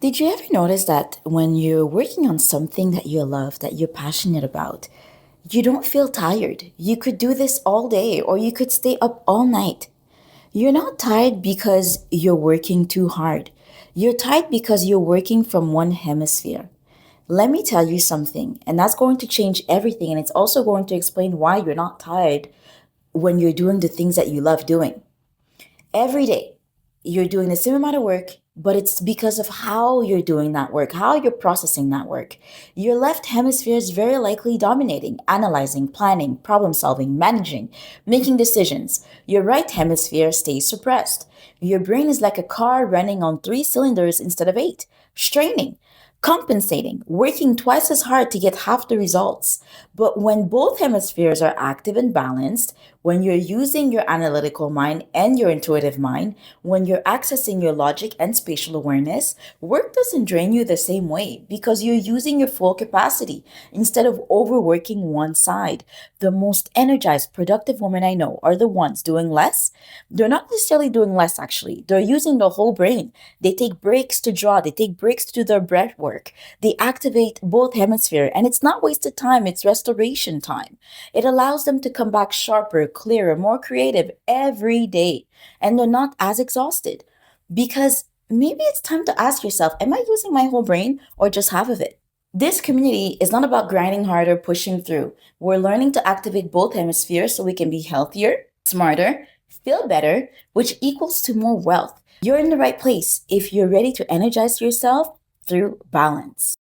Did you ever notice that when you're working on something that you love, that you're passionate about, you don't feel tired? You could do this all day or you could stay up all night. You're not tired because you're working too hard. You're tired because you're working from one hemisphere. Let me tell you something, and that's going to change everything, and it's also going to explain why you're not tired when you're doing the things that you love doing. Every day, you're doing the same amount of work, but it's because of how you're doing that work, how you're processing that work. Your left hemisphere is very likely dominating, analyzing, planning, problem solving, managing, making decisions. Your right hemisphere stays suppressed. Your brain is like a car running on three cylinders instead of eight, straining, compensating, working twice as hard to get half the results. But when both hemispheres are active and balanced, when you're using your analytical mind and your intuitive mind, when you're accessing your logic and spatial awareness, work doesn't drain you the same way because you're using your full capacity instead of overworking one side. The most energized, productive women I know are the ones doing less. They're not necessarily doing less, actually. They're using the whole brain. They take breaks to draw, they take breaks to do their breath work. They activate both hemisphere, and it's not wasted time, it's restoration time. It allows them to come back sharper, clearer, more creative every day. And they're not as exhausted. Because maybe it's time to ask yourself, am I using my whole brain or just half of it? This community is not about grinding harder, pushing through. We're learning to activate both hemispheres so we can be healthier, smarter, feel better, which equals to more wealth. You're in the right place if you're ready to energize yourself through balance.